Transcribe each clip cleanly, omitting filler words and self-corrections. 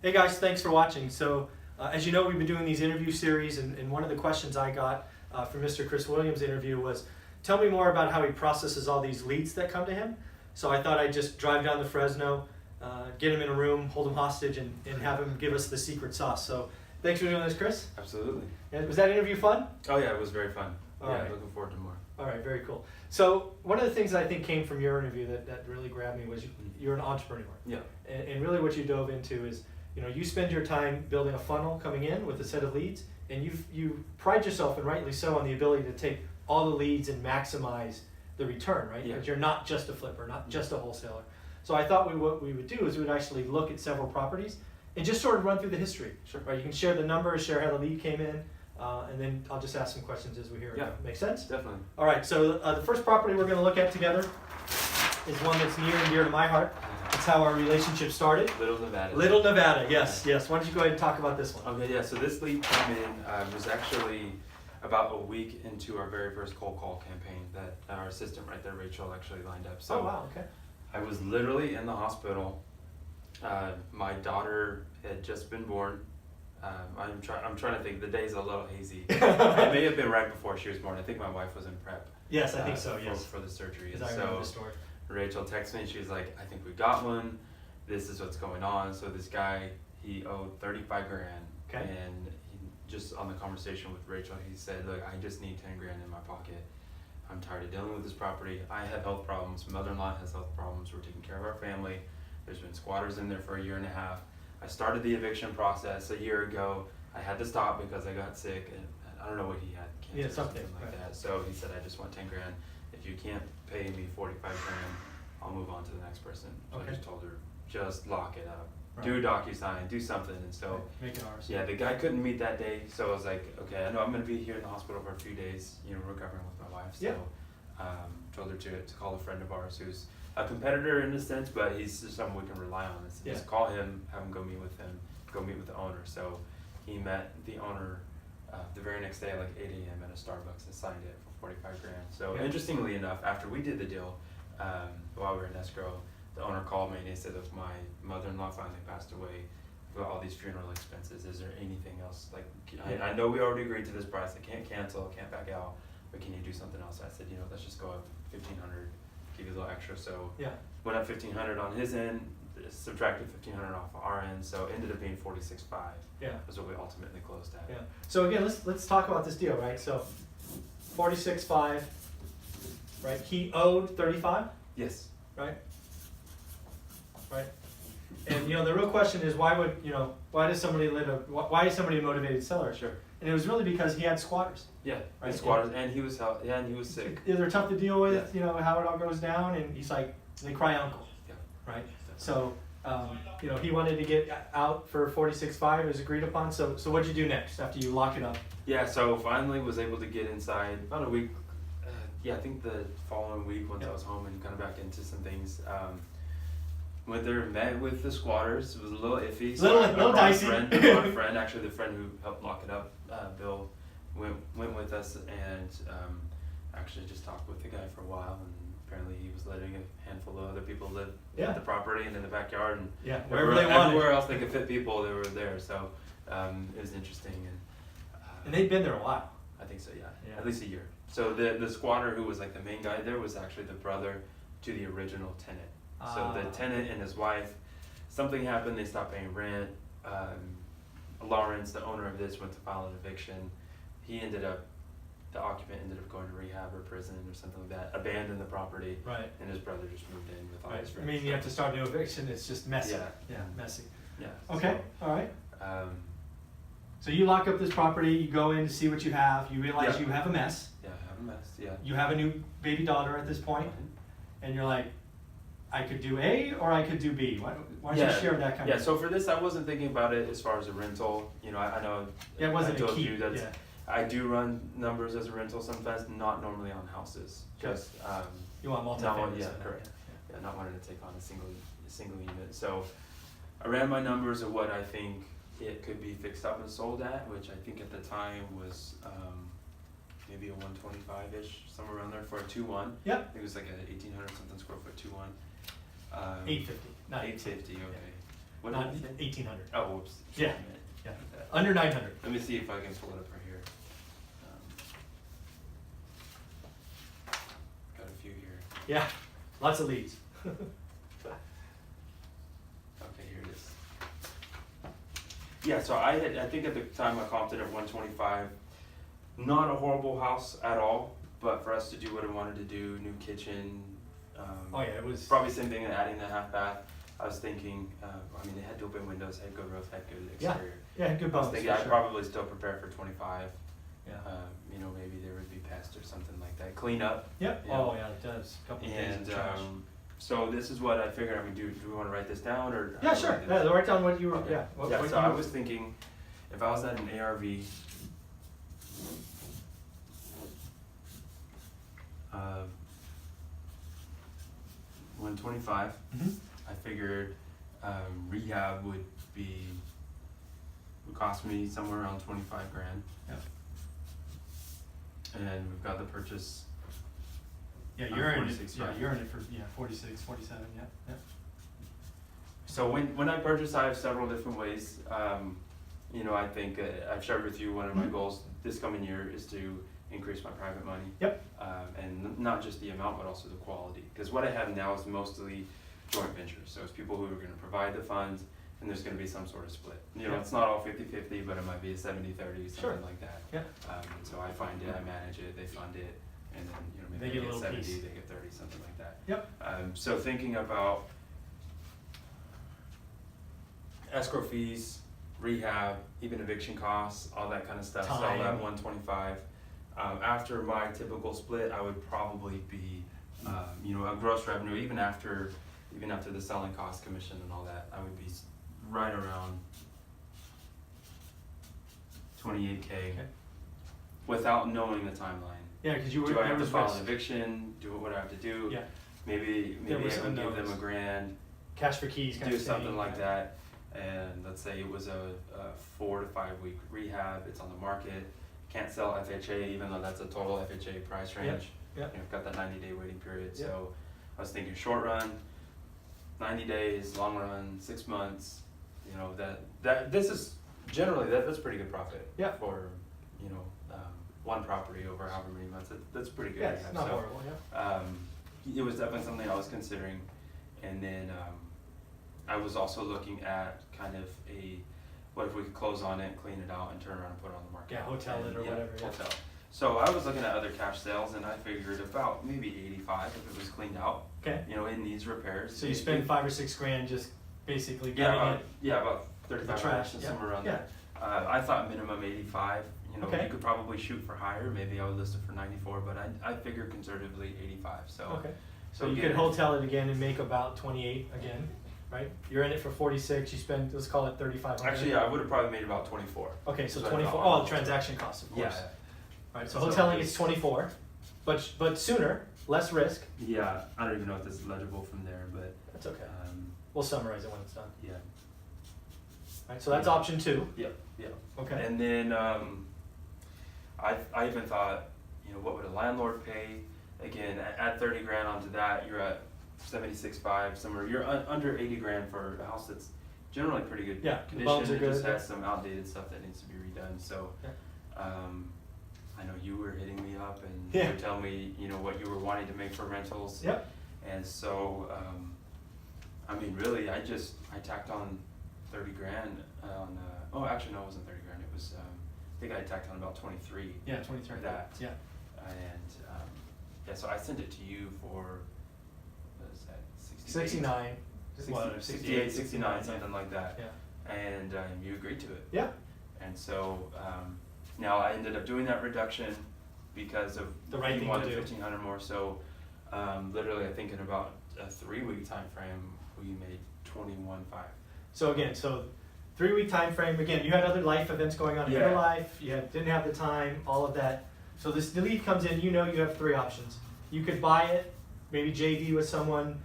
Hey guys, thanks for watching. So as you know, we've been doing these interview series, and one of the questions I got from Mr. Chris Williams' interview was, tell me more about how he processes all these leads that come to him. So I thought I'd just drive down to Fresno, get him in a room, hold him hostage, and have him give us the secret sauce. So thanks for doing this, Chris. Absolutely. And was that interview fun? Oh yeah, it was very fun. All yeah, right. Looking forward to more. All right, very cool. So one of the things that I think came from your interview that really grabbed me was you're an entrepreneur. Yeah. And really what you dove into is, you spend your time building a funnel coming in with a set of leads, and you pride yourself, and rightly so, on the ability to take all the leads and maximize the return, right? Yeah. Because you're not just a flipper, not just a wholesaler. So I thought what we would do is we would actually look at several properties and just sort of run through the history. Sure. Right? You can share the numbers, share how the lead came in, and then I'll just ask some questions as we hear it. Yeah. Make sense? Definitely. All right, so the first property we're going to look at together is one that's near and dear to my heart. It's how our relationship started. Little Nevada. Little Nevada, yes, yes. Why don't you go ahead and talk about this one? Okay, yeah. So this lead came in was actually about a week into our very first cold call campaign that our assistant right there, Rachel, actually lined up. So Oh wow, okay. I was literally in the hospital. My daughter had just been born. I'm trying to think. The day's a little hazy. It may have been right before she was born. I think my wife was in prep. Yes, I think so. Yes. For the surgery. Because I remember the story. Rachel texted me and she was like, I think we got one. This is what's going on. So this guy, he owed 35 grand. Okay. And he, just on the conversation with Rachel, he said, look, I just need 10 grand in my pocket. I'm tired of dealing with this property. I have health problems. Mother-in-law has health problems. We're taking care of our family. There's been squatters in there for a year and a half. I started the eviction process a year ago. I had to stop because I got sick, and I don't know what he had, cancer or something like right. that. So he said, I just want 10 grand. If you can't pay me 45 grand, I'll move on to the next person. So Okay. I just told her, just lock it up. Right. Do a DocuSign, do something. And so, Make it ours. yeah, the guy couldn't meet that day. So I was like, okay, I know I'm going to be here in the hospital for a few days, recovering with my wife. So Yeah. told her to call a friend of ours who's a competitor in a sense, but he's just someone we can rely on. So Yeah. just call him, have him go meet with him, go meet with the owner. So he met the owner the very next day at like 8 a.m. at a Starbucks and signed it for 45 grand. So Yeah. interestingly enough, after we did the deal, while we were in escrow, the owner called me and he said, look, my mother-in-law finally passed away. We've got all these funeral expenses. Is there anything else? Like, I know we already agreed to this price. I can't cancel, I can't back out, but can you do something else? I said, let's just go up 1,500, give you a little extra. So Yeah. went up 1,500 on his end, subtracted 1,500 off our end, so ended up being 46.5. Yeah. Was what we ultimately closed at. Yeah. So again, let's talk about this deal, right? So 46.5, right? He owed 35, Yes. right? Right. And the real question is, why is somebody why is somebody a motivated seller? Sure. And it was really because he had squatters. Yeah. Right. And squatters, and he was sick. They're tough to deal with, Yeah. how it all goes down, and he's like, they cry uncle, Yeah. right? So, he wanted to get out for 46.5 as agreed upon. So what'd you do next after you lock it up? Yeah. So finally was able to get inside about a week. I think the following week once I was home and kind of back into some things. Went there, met with the squatters. It was a little iffy. So Little dicey. I brought a friend, actually the friend who helped lock it up, Bill, went with us and actually just talked with the guy for a while. And apparently he was letting a handful of other people live at the property and in the backyard. And wherever they wanted. Everywhere else they could fit people, they were there. So it was interesting. And they'd been there a while. I think so, yeah. Yeah. At least a year. So the squatter who was like the main guy there was actually the brother to the original tenant. So the tenant and his wife, something happened, they stopped paying rent. Lawrence, the owner of this, went to file an eviction. The occupant ended up going to rehab or prison or something like that, abandoned the property, Right. and his brother just moved in with all Right. his I friends. mean, you have to start a new eviction. It's just messy. Yeah. Messy. Yeah. Okay. All right. So, So you lock up this property. You go in to see what you have. You realize you have a mess. yeah, I have a mess, yeah. You have a new baby daughter at this point, and you're like, I could do A or I could do B. Why don't you share that kind of? Yeah. So for this, I wasn't thinking about it as far as a rental. I know. Yeah, it wasn't I a told key. you that's. I do run numbers as a rental sometimes, not normally on houses. Just You want multifamily? yeah, correct. Yeah, not wanting to take on a single unit. So I ran my numbers of what I think it could be fixed up and sold at, which I think at the time was maybe a 125-ish, somewhere around there for a 2-1. Yep. I think it was like a 1,800 something square foot 2-1. 850. Not 850. Okay. What not did you say? 1,800. Oh, whoops. Yeah. Shit, man. Yeah. Okay. Under 900. Let me see if I can pull it up right here. Got a few here. Yeah, lots of leads. Okay, here it is. Yeah, so I think at the time I comped it at 125. Not a horrible house at all, but for us to do what I wanted to do, new kitchen. Oh yeah, it was. Probably same thing, adding the half bath. I was thinking, I mean, they had open windows, had good roof, had good exterior. Yeah, good I was bones. thinking for I'd sure. probably still prepare for 25. Yeah. You know, maybe there would be pests or something like that. Clean up. Yep. Yeah. Oh yeah, it does. A couple of days And of trash. so this is what I figured I would do. Do we want to write this down or? Yeah, sure. Yeah, write down what you were. Okay. Yeah. What So you I were- was thinking, if I was at an ARV, 125. Mhm. I figured rehab would cost me somewhere around 25 grand. Yeah. And we've got the purchase. Yeah, you're in it. 46, Yeah, right. you're in it for 46, 47. Yeah. Yeah. So when I purchase, I have several different ways. You know, I think I've shared with you one of my Mhm. goals this coming year is to increase my private money. Yep. And not just the amount, but also the quality. Because what I have now is mostly joint ventures. So it's people who are going to provide the funds, and there's going to be some sort of split. You know, Yeah. it's not all 50-50, but it might be a 70-30, something Sure. like that. Yeah. And so I find it, I manage it, they fund it, and then you know maybe They get a I little 70, piece. they get 30, something like that. Yep. So thinking about escrow fees, rehab, even eviction costs, all that kind of stuff, so Time. that 125. After my typical split, I would probably be, you know, a gross revenue, even after the selling cost commission and all that, I would be right around 28K Okay. without knowing the timeline. Yeah, because you were. Do I there have to was file risk. an eviction? Do what I have to do? Yeah. Maybe There I was would give them unknowns. $1,000. Cash for keys kind Do of thing. something like that, and let's say it was a 4 to 5 week rehab, it's on the market, can't sell FHA even though that's a total FHA price range. yep. You know, I've got that 90-day waiting period, Yep. so I was thinking short run, 90 days, long run, 6 months, you know, this is generally, that's pretty good profit. Yeah. For, you know, one property over however many months, that's pretty good. Yeah, it's rehab. not So, horrible. Yeah. it was definitely something I was considering, and then I was also looking at kind of what if we could close on it, clean it out, and turn around and put it on the market. Yeah, hotel it or whatever, yeah. Hotel. So I was looking at other cash sales, and I figured about maybe 85 if it was cleaned out. Okay. You know, it needs repairs. So you spend 5 or 6 grand just basically Yeah, getting about, it. yeah, about 35 trash, dollars, yeah. somewhere around Yeah. there. I thought minimum 85. You know, Okay. you could probably shoot for higher. Maybe I would list it for 94, but I figured conservatively 85. So. Okay. So you again, could if- hotel it again and make about 28 again, right? You're in it for 46. You spend, let's call it 3,500. Actually, yeah, I would have probably made about 24. Okay, so So I 24. thought- Oh, the transaction costs, of course. Yeah. Right. So So hoteling it's- is 24, but sooner, less risk. Yeah, I don't even know if this is legible from there, but That's okay. We'll summarize it when it's done. yeah. Right. So that's Yeah. option 2. Yep. Yep. Okay. And then I even thought, you know, what would a landlord pay? Again, add 30 grand onto that, you're at 76.5 somewhere. You're under 80 grand for a house that's generally pretty good Yeah, the condition. bones are It just good. has some outdated stuff that needs to be redone. So, Yeah. I know you were hitting me up and Yeah. you were telling me, you know, what you were wanting to make for rentals. Yep. And so, I mean, really, I tacked on 30 grand on, oh, actually, no, it wasn't 30 grand. It was, I think I tacked on about 23. Yeah, 23. For that. Yeah. And, yeah, so I sent it to you for, what is that, 69. 68, 69, something like that. Yeah. And you agreed to it. Yeah. And so, now I ended up doing that reduction because of The right you thing to wanted do. 1,500 more. So, literally, I think in about a 3-week time frame, we made 21.5. So again, 3-week time frame. Again, you had other life events going on in your Yeah. life. You didn't have the time, all of that. So the lead comes in. You know you have 3 options. You could buy it, maybe JV with someone,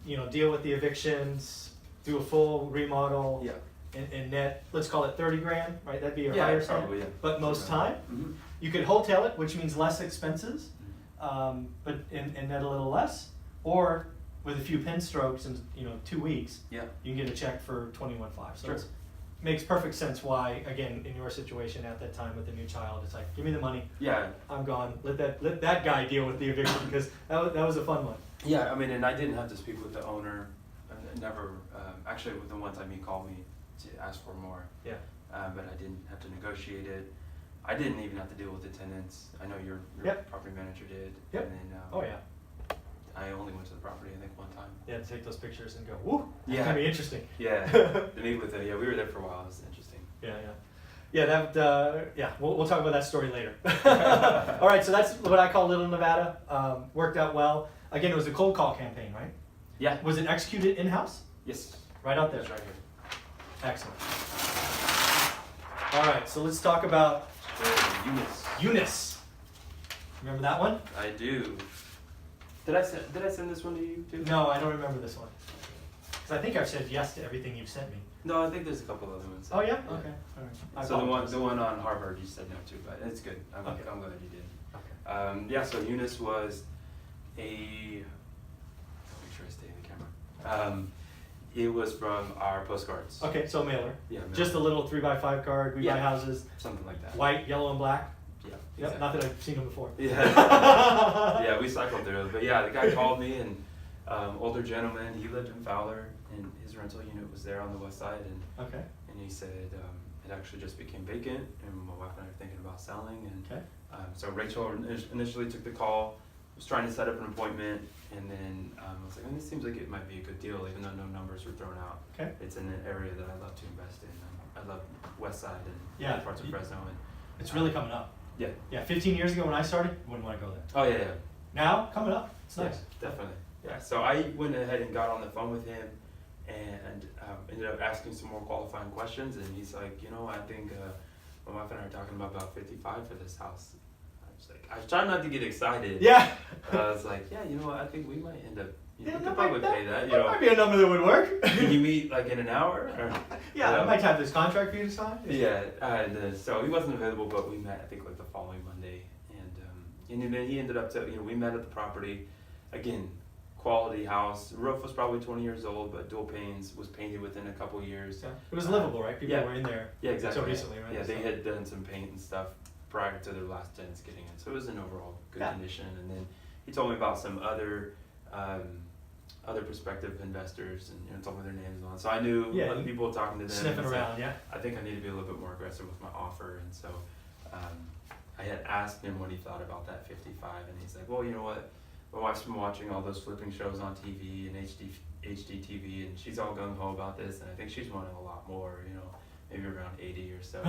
you know, deal with the evictions, do a full remodel, Yeah. and net. Let's call it 30 grand, right? That'd be your Yeah, higher probably, side. yeah. But most time, Mm-hmm. you could hotel it, which means less expenses, but and net a little less, or with a few pen strokes in 2 weeks, Yeah. you can get a check for 21.5. So Sure. it makes perfect sense why, again, in your situation at that time with a new child, it's like, give me the money, Yeah. I'm gone. Let that guy deal with the eviction because that was a fun one. Yeah, I mean, and I didn't have to speak with the owner. Never. Actually, with the one time he called me to ask for more. Yeah. But I didn't have to negotiate it. I didn't even have to deal with the tenants. I know your Yep. property manager did. Yep. And then, Oh yeah. I only went to the property, I think, one time. Yeah, to take those pictures and go, woo, that's Yeah. gonna be interesting. Yeah. To meet with it. Yeah, we were there for a while. It was interesting. Yeah, we'll talk about that story later. All right, so that's what I call Little Nevada. Worked out well. Again, it was a cold call campaign, right? Yeah. Was it executed in-house? Yes. Right out there. It's right here. Excellent. All right, so let's talk about Eunice. Eunice. Remember that one? I do. Did I send this one to you too? No, I don't remember this one. Because I think I've said yes to everything you've sent me. No, I think there's a couple other ones. Oh yeah? Okay. All right. I So apologize. the one on Harvard you said no to, but it's good. I'm Okay. glad you did. Okay. Yeah, so Eunice was make sure I stay in the camera. It was from our postcards. Okay, so mailer. Yeah, Just a little 3x5 card. We buy Yeah. houses. something like that. White, yellow, and black. Yeah. Yep. Not that I've seen them before. Yeah. Yeah, we cycled through it. But yeah, the guy called me, and older gentleman, he lived in Fowler, and his rental unit was there on the west side, and Okay. he said it actually just became vacant, and my wife and I are thinking about selling, and Okay. so Rachel initially took the call, was trying to set up an appointment, and then I was like, this seems like it might be a good deal, even though no numbers were thrown out. Okay. It's in an area that I love to invest in. I love West Side and Yeah. parts of Fresno, and It's really coming up. yeah. Yeah, 15 years ago when I started, wouldn't want to go there. Oh yeah. Now, coming up, it's nice. Yeah, definitely. Yeah. So I went ahead and got on the phone with him, and ended up asking some more qualifying questions, and he's like, I think my wife and I are talking about 55 for this house. I was trying not to get excited. Yeah. I was like, yeah, I think we might end up. Yeah, we could probably pay that. That might be a number that would work. Can you meet like in an hour? Or, Yeah, I might have this contract for you to sign. Yeah, and so he wasn't available, but we met I think like the following Monday, and then he ended up we met at the property, again, quality house. The roof was probably 20 years old, but dual panes, was painted within a couple years. Yeah. It was livable, right? People yeah. were in there. Yeah, exactly. So recently, right? Yeah, they So- had done some paint and stuff prior to their last tenants getting in, so it was in overall good Yeah. condition. And then he told me about some other prospective investors, and told me their names on. So I knew Yeah, other people talking to them. Sniffing and so around, yeah. I think I need to be a little bit more aggressive with my offer, and so I had asked him what he thought about that 55, and he's like, well, you know what? My wife's been watching all those flipping shows on TV and HDTV, and she's all gung ho about this, and I think she's wanting a lot more, maybe around 80 or so.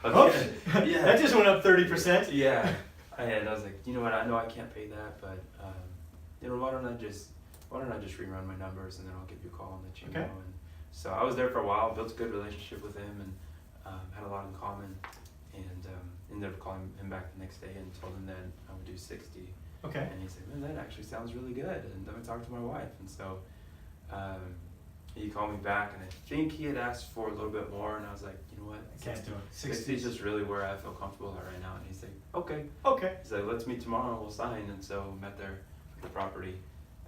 Okay. Yeah. That just went up 30%. Yeah. And I was like, you know what? I know I can't pay that, but why don't I just rerun my numbers, and then I'll give you a call and let you Okay. know. And so I was there for a while, built a good relationship with him, and had a lot in common, and ended up calling him back the next day and told him that I would do 60. Okay. And he said, man, that actually sounds really good. And then I talked to my wife, and so he called me back, and I think he had asked for a little bit more, and I was like, you know what? I can't do it. 60 is just really where I feel comfortable at right now. And he's like, okay. Okay. He's like, let's meet tomorrow and we'll sign. And so met there at the property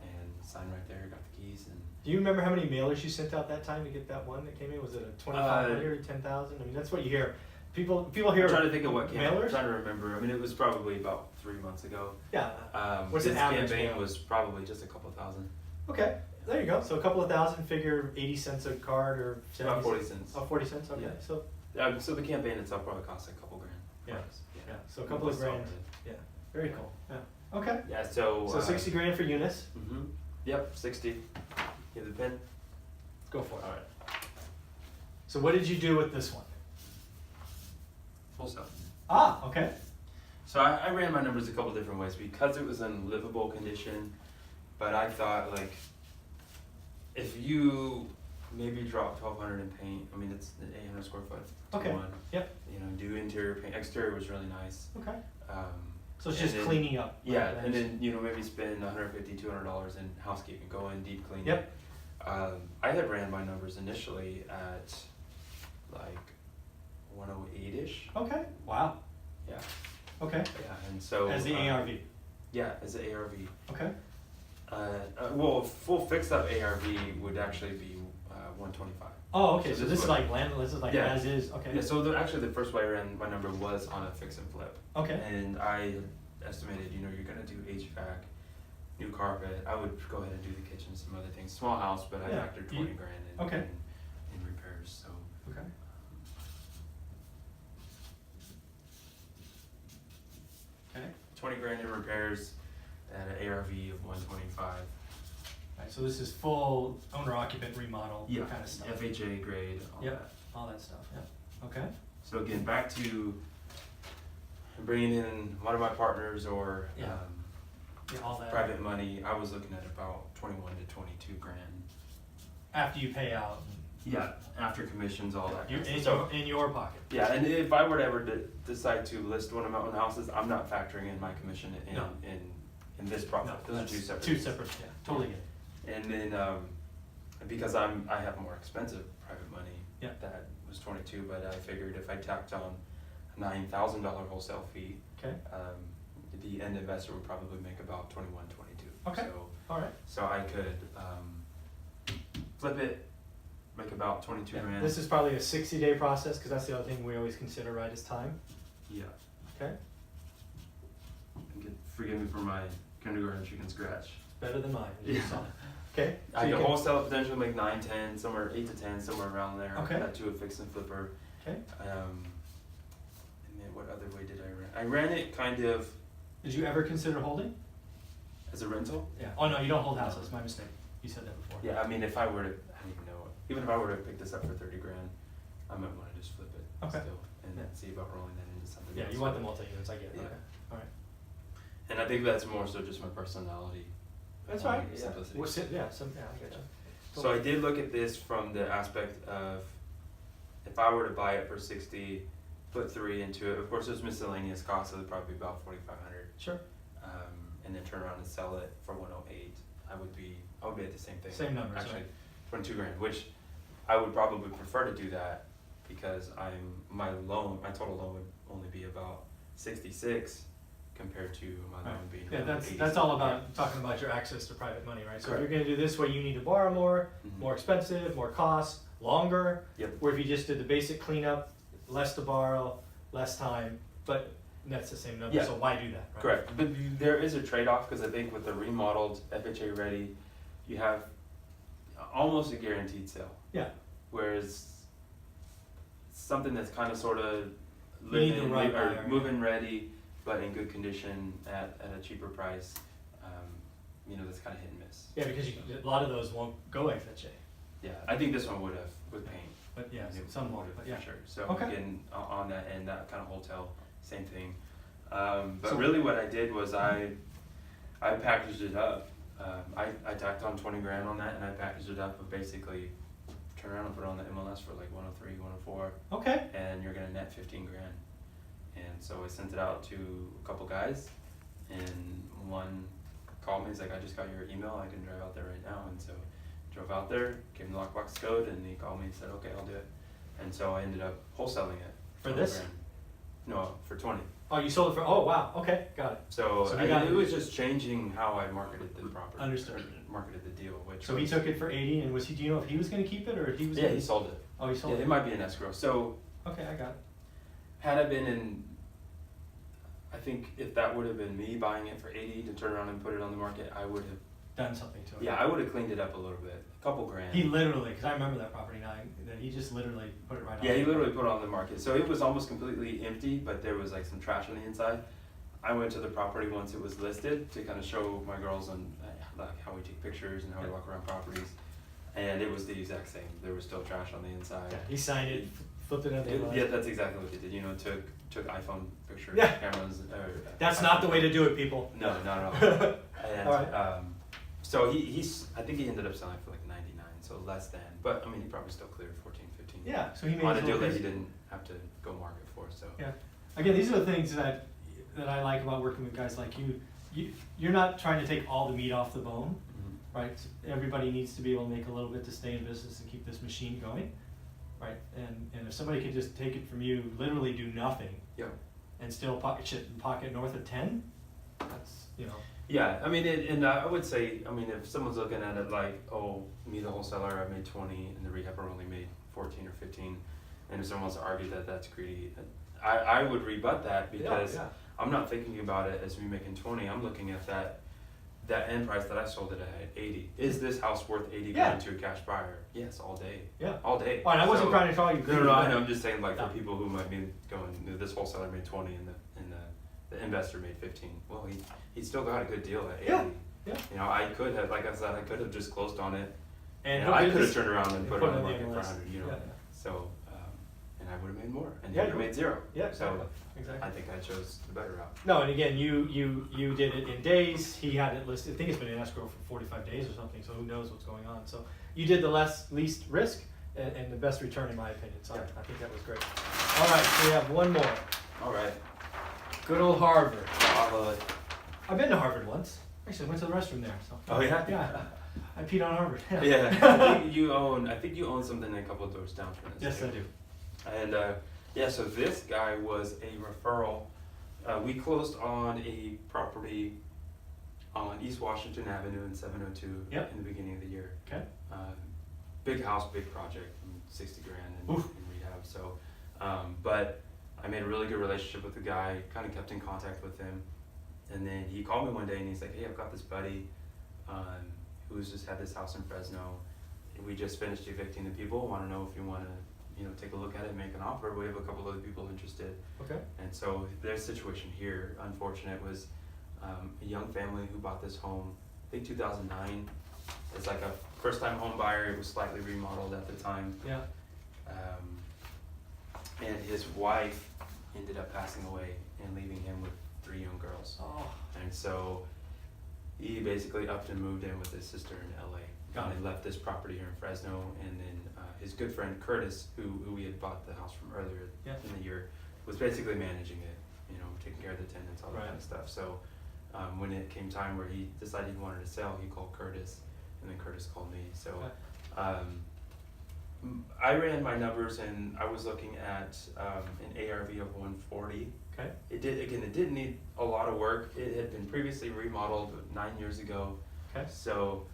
and signed right there, got the keys. And Do you remember how many mailers you sent out that time to get that one that came in? Was it a 2,500, 10,000? I mean, that's what you hear. People hear. I'm trying to think of what campaign. mailers? I'm trying to remember. I mean, it was probably about 3 months ago. Yeah. What's this an average campaign mail? was probably just a couple thousand. Okay. There you go. So a couple of thousand, figure 80 cents a card or 70 About 40 cents. Oh, 40 cents. Okay. Yeah. So So the campaign itself probably cost a couple grand. Yeah. for us. yeah. So a couple of grand. Yeah. Very cool. Yeah. Okay. Yeah. So. So 60 grand for Eunice. Mm-hmm. Yep. 60. Give the pen. Go for it. All right. So what did you do with this one? Full sell. Ah, okay. So I ran my numbers a couple different ways because it was in livable condition, but I thought like if you maybe drop 1,200 in paint, I mean it's 800 square foot. to Okay. one, Yep. Do interior paint. Exterior was really nice. Okay. Um, So it's and just then- cleaning up. Yeah, right? and then maybe spend $150, $200 in housekeeping, go in deep cleaning. Yep. I had ran my numbers initially at like 108-ish. Okay. Wow. Yeah. Okay. Yeah, and so As the ARV. Yeah, as an ARV. Okay. Well, full fixed up ARV would actually be 125. Oh, okay, So so this this is would- like land, this is like Yeah. as is, okay. Yeah, so actually the first way I ran my number was on a fix and flip. Okay, And I estimated, you know, you're gonna do HVAC, new carpet, I would go ahead and do the kitchen, some other things, small house, but I Yeah, factored you- 20 grand in, okay. in repairs, so. okay. Okay, 20 grand in repairs at an ARV of 125. alright, so this is full owner occupant remodel Yeah, kind of stuff. FHA grade, all Yep. that. All that stuff, yeah, okay, So again, back to bringing in one of my partners or Yeah. yeah, all that. private money, I was looking at about 21 to 22 grand. After you pay out, Yeah, after commissions, all that. you're kind of in stuff. your, in your pocket. Yeah, and if I were to ever decide to list one of my own houses, I'm not factoring in my commission in No. in this profit. No, Those are that's two separate. two separate, yeah, totally get it. And then because I have more expensive private money. Yeah. That was 22, but I figured if I tacked on a $9,000 wholesale fee, Okay, the end investor would probably make about 21, 22. Okay. alright. So I could flip it, make about 22 Yeah, grand. this is probably a 60-day process, because that's the other thing we always consider, right, is time, Yeah. okay? Forgive me for my kindergarten chicken scratch. Better than mine, as you Yeah. saw. Okay? So I you could can- wholesale potentially make 9, 10, somewhere 8 to 10, somewhere around there. Okay. To a fix and flipper. Okay, And then what other way did I run? I ran it kind of did you ever consider holding? as a rental. Yeah, oh no, you don't hold houses, my mistake, you said that before. Yeah, I mean, if I were to, I don't even know, even if I were to pick this up for 30 grand, I might wanna just flip it Okay. still and Yeah. see about rolling that into something Yeah, else. you want the multi-units, I get it, Yeah. okay, alright. And I think that's more so just my personality. That's wanting right, yeah, simplicity. yeah, I get you. So I did look at this from the aspect of if I were to buy it for 60, put 3 into it, of course there's miscellaneous costs, so it'd probably be about 4,500. Sure, And then turn around and sell it for 108, I would be at the same thing. Same numbers, Actually, right? 22 grand, which I would probably prefer to do that because my total loan would only be about 66 compared to my loan Right. being yeah, around that's 87. all about talking about your access to private money, right? So if you're Correct. gonna do this way, you need to borrow more, Mhm. more expensive, more costs, longer. Yep. Where if you just did the basic cleanup, less to borrow, less time, but that's the same number, Yeah. so why do that, right? Correct, but there is a trade-off because I think with the remodeled FHA ready, you have almost a guaranteed sale. Yeah, Whereas something that's kind of sort of You need the right or buyer, move-in ready, but in good condition at a cheaper price, that's kind of hit and miss. yeah, because a lot of those won't go FHA, Yeah, I think this one would have with paint. but yeah, It some would won't, have but for yeah. sure. So Okay. again, on that end, that kind of hotel, same thing. But So- really, what I did was I packaged it up. I tacked on 20 grand on that, and I packaged it up of basically turn around and put it on the MLS for like 103, 104, Okay, and you're gonna net 15 grand. And so I sent it out to a couple guys, and one called me. He's like, "I just got your email. I can drive out there right now." And so drove out there, gave him the lockbox code, and he called me and said, "Okay, I'll do it." And so I ended up wholesaling it For 20 this? grand. No, for 20. oh, you sold it for, oh, wow, okay, got it. So, So he got it it. was just changing how I marketed the property. Understood. or marketed the deal, which So he was- took it for 80, and do you know if he was gonna keep it, or if he was Yeah, gonna? he sold it. Oh, he Yeah, sold it it, might be an escrow. So okay, I got it. had I been in, I think if that would have been me buying it for 80 to turn around and put it on the market, I would have, Done something to it. yeah, I would have cleaned it up a little bit, a couple grand. He literally, because I remember that property now, that he just literally put it right on. Yeah, he literally put it on the market. So it was almost completely empty, but there was like some trash on the inside. I went to the property once it was listed to kind of show my girls on like how we take pictures and how we walk around properties. And it was the exact same. There was still trash on the inside. Yeah, he signed it, flipped it on the MLS. Yeah, that's exactly what they did. Took iPhone pictures, Yeah. cameras. That's not the way to do it, people. No, not at all. And Alright. so I think he ended up selling for like 99, so less than. But I mean, he probably still cleared 14, 15. Yeah, so he made on a his deal little that he piece. didn't have to go market for. So Yeah. Again, these are the things that I like about working with guys like you. You're not trying to take all the meat off the bone, Mhm. right? Everybody needs to be able to make a little bit to stay in business and keep this machine going, right? And if somebody could just take it from you, literally do nothing, Yep. and still pocket north of 10, That's, you know. Yeah, I mean, and I would say, I mean, if someone's looking at it like, oh, me, the wholesaler, I made 20, and the rehabber only made 14 or 15, and if someone wants to argue that that's greedy, I would rebut that because I'm not thinking about it as me making 20. I'm looking at that end price that I sold it at 80. Is this house worth 80 grand to a cash buyer? Yes, all day. Yeah. All day. All right, I wasn't trying to call you greedy. No, I know. I'm just saying, like, for people who might be going, this wholesaler made 20 and the investor made 15. Well, he still got a good deal at 80. Yeah. You know, I could have, like I said, I could have just closed on it, And I could have turned around and put it on the market for MLS. 100. You know, so and I would have made more, and he Yeah, would have made 0. Yeah, exactly. So I think I chose the better route. No, and again, you did it in days. He had it listed. I think it's been in escrow for 45 days or something. So who knows what's going on? So you did the least risk and the best return, in my opinion. So I think that was great. All right, so we have one more. All right. Good old Harvard. Harvard. I've been to Harvard once. Actually, I went to the restroom there. So. Oh yeah. Yeah. I peed on Harvard. Yeah. I think you own something a couple of doors down from this. Yes, I do. And so this guy was a referral. We closed on a property on East Washington Avenue in 702 in the beginning of the year. Okay. Big house, big project, 60 grand in rehab. So, but I made a really good relationship with the guy, kind of kept in contact with him. And then he called me one day and he's like, hey, I've got this buddy who's just had this house in Fresno. We just finished evicting the people. Want to know if you want to, take a look at it, make an offer. We have a couple other people interested. Okay. And so their situation here, unfortunate, was a young family who bought this home, I think 2009. It's like a first-time home buyer. It was slightly remodeled at the time. Yeah. And his wife ended up passing away and leaving him with 3 young girls. Oh. And so he basically upped and moved in with his sister in LA. And they left this property here in Fresno, and then his good friend Curtis, who we had bought the house from earlier in the year, was basically managing it, taking care of the tenants, all that kind of stuff. So when it came time where he decided he wanted to sell, he called Curtis, and then Curtis called me. So I ran my numbers, and I was looking at an ARV of 140. Okay. It didn't need a lot of work. It had been previously remodeled 9 years ago. Okay. So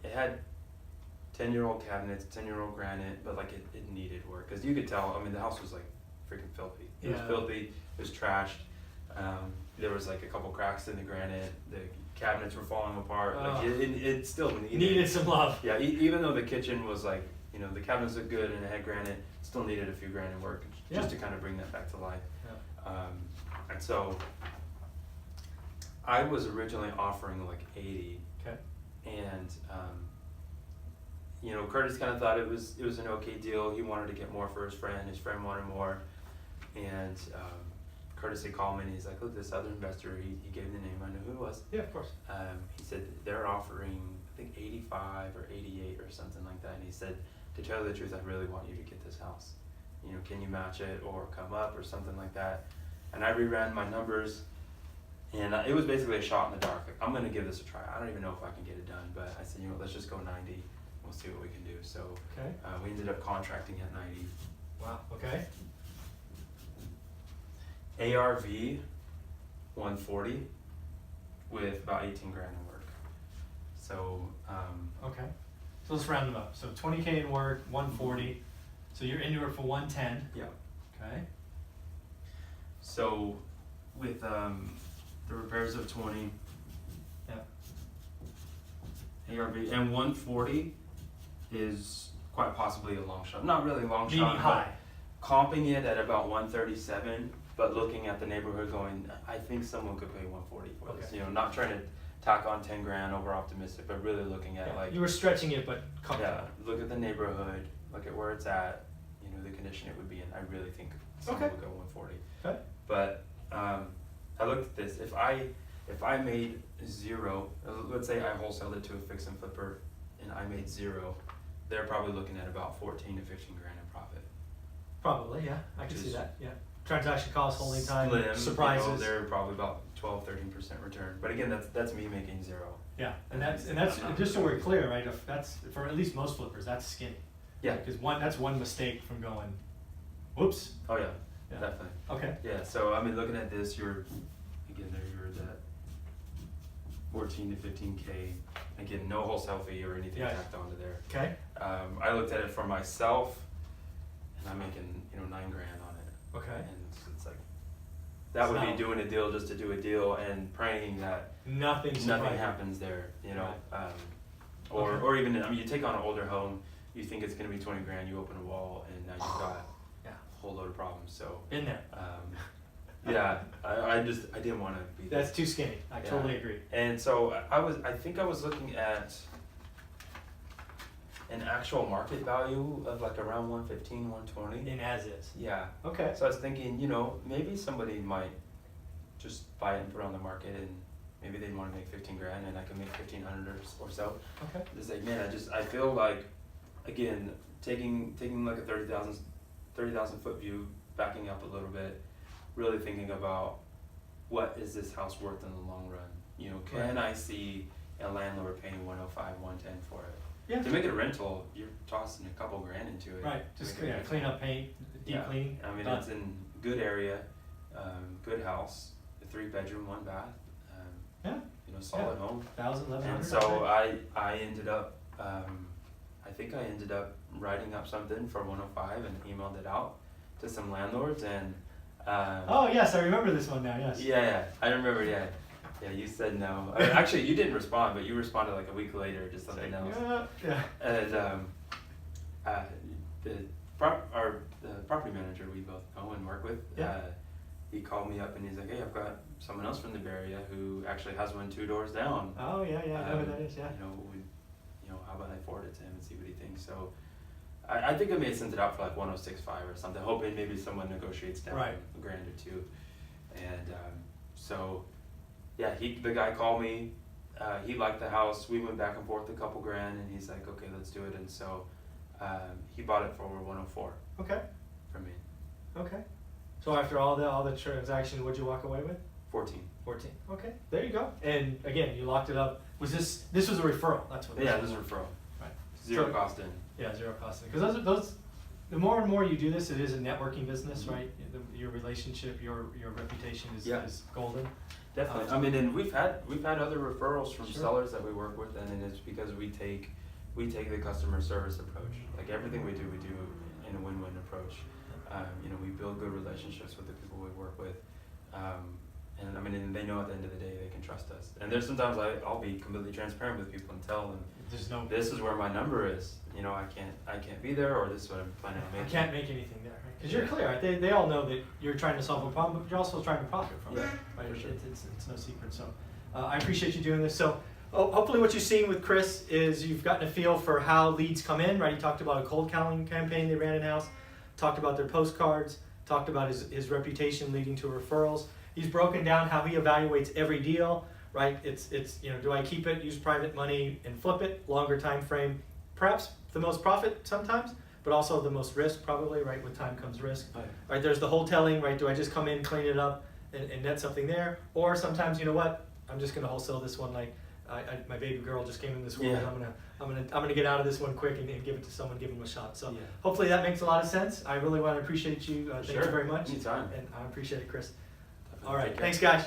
it had 10-year-old cabinets, 10-year-old granite, but like it needed work, because you could tell. I mean, the house was like freaking filthy. It was filthy. It was trashed. There was like a couple cracks in the granite. The cabinets were falling apart. Like it still needed some love. Yeah, even though the kitchen was like, the cabinets looked good and it had granite, still needed a few grand in work just to kind of bring that back to life. Yeah. And so I was originally offering like 80. Okay. And Curtis kind of thought it was an okay deal. He wanted to get more for his friend. His friend wanted more, and Curtis had called me and he's like, "Look, this other investor." He gave the name. I knew who it was. Yeah, of course. He said they're offering, I think, 85 or 88 or something like that. And he said, "To tell you the truth, I really want you to get this house. Can you match it or come up or something like that?" And I reran my numbers. And it was basically a shot in the dark. Like, I'm going to give this a try. I don't even know if I can get it done, but I said, let's just go 90. We'll see what we can do. So we ended up contracting at 90. Wow. Okay. ARV 140 with about 18 grand in work. So okay. So let's round them up. So 20K in work, 140. So you're into it for 110. Yeah. Okay. So with the repairs of 20, ARV, and 140 is quite possibly a long shot. Not really a long shot. Meaning high. Comping it at about 137, but looking at the neighborhood going, I think someone could pay 140 for this. Not trying to tack on 10 grand, over optimistic, but really looking at like. You were stretching it, but comfortable. Yeah, look at the neighborhood, look at where it's at, the condition it would be in. I really think someone would go 140. Okay. But I looked at this. If I made 0, let's say I wholesaled it to a fix and flipper, and I made 0, they're probably looking at about 14 to 15 grand in profit. Probably, yeah. I can see that. Yeah. Transaction costs, holding time, slim, surprises. They're probably about 12-13% return. But again, that's me making 0. Yeah, and that's just so we're clear, right? If that's for at least most flippers, that's skinny. Yeah. Because that's one mistake from going, whoops. Oh yeah. Definitely. Okay. Yeah. So I mean, looking at this, you again, they're that 14 to 15K. Again, no wholesale fee or anything Yeah. tacked onto there. Okay. I looked at it for myself, and I'm making, you know, $9,000 on it. Okay. And it's like, that would So- be doing a deal just to do a deal and praying that Nothing surprising. happens there, you know. Right. Or, Okay. or even, I mean, you take on an older home, you think it's gonna be 20 grand, you open a wall, and now you've got Yeah. a whole load of problems, so. In there. Yeah, I didn't wanna be there. That's too skinny. I Yeah. totally agree. And so I think I was looking at an actual market value of like around 115, 120. In as is. Yeah. Okay. So I was thinking, you know, maybe somebody might just buy it and put it on the market, and maybe they'd want to make 15 grand, and I could make 1,500 or so. Okay. It's like, man, I feel like, again, taking like a 30,000 foot view, backing up a little bit, really thinking about what is this house worth in the long run. You know, can I see a landlord paying 105, 110 for it? Yeah. To make it a rental, you're tossing a couple grand into it. Right. to Just make it a rental. clean up paint, deep cleaning. I mean, done. it's in good area, good house, a 3-bedroom, 1 bath. Yeah. You know, solid home. 1,000, 1,100. And so I ended up, I think I ended up writing up something for 105 and emailed it out to some landlords, and Oh yes, I remember this one now. Yes. yeah, I remember. Yeah, you said no. Actually, you didn't respond, but you responded like a week later, just something else. Yeah. And the property manager we both know and work with, Yeah. he called me up and he's like, "Hey, I've got someone else from the Bay Area who actually has one 2 doors down. Oh yeah, I know who that is. Yeah. How about I forward it to him and see what he thinks?" So I think I may have sent it out for like 106.5 or something, hoping maybe someone negotiates down Right. a grand or two. And so yeah, the guy called me. He liked the house. We went back and forth a couple grand, and he's like, "Okay, let's do it." And so he bought it for 104 Okay. from me. Okay. So after all the transaction, what'd you walk away with? 14. 14. Okay. There you go. And again, you locked it up. Was this was a referral? That's what. Yeah, this is a referral. Right. Zero So- cost in. Yeah, zero cost. Because those, the more and more you do this, it is a networking business, Mhm. right? Your relationship, your reputation is golden. Definitely. I mean, and we've had other referrals from Sure. sellers that we work with, and it's because we take the customer service approach. Like everything we do in a win-win approach. We build good relationships with the people we work with, and I mean, and they know at the end of the day they can trust us. And there's sometimes I'll be completely transparent with people and tell them, There's no. this is where my number is. I can't be there, or this is what I'm planning on I making. can't make anything there, right? Because you're clear. Right? They all know that you're trying to solve a problem, but you're also trying to profit from it. Yeah, Right? for sure. It's no secret. So I appreciate you doing this. So hopefully what you've seen with Chris is you've gotten a feel for how leads come in, right? He talked about a cold calling campaign they ran in-house, talked about their postcards, talked about his reputation leading to referrals. He's broken down how he evaluates every deal, right? It's do I keep it, use private money and flip it, longer time frame, perhaps the most profit sometimes, but also the most risk probably, right? With time comes risk. Right. Right, there's the wholesaling, right? Do I just come in, clean it up, and net something there? Or sometimes, you know what? I'm just gonna wholesale this one. Like, my baby girl just came in this world. Yeah. I'm gonna get out of this one quick and give it to someone, give them a shot. So Yeah. hopefully that makes a lot of sense. I really want to appreciate you. Thank you Sure. very much. Anytime. And I appreciate it, Chris. Definitely. All right, Take care. thanks, guys.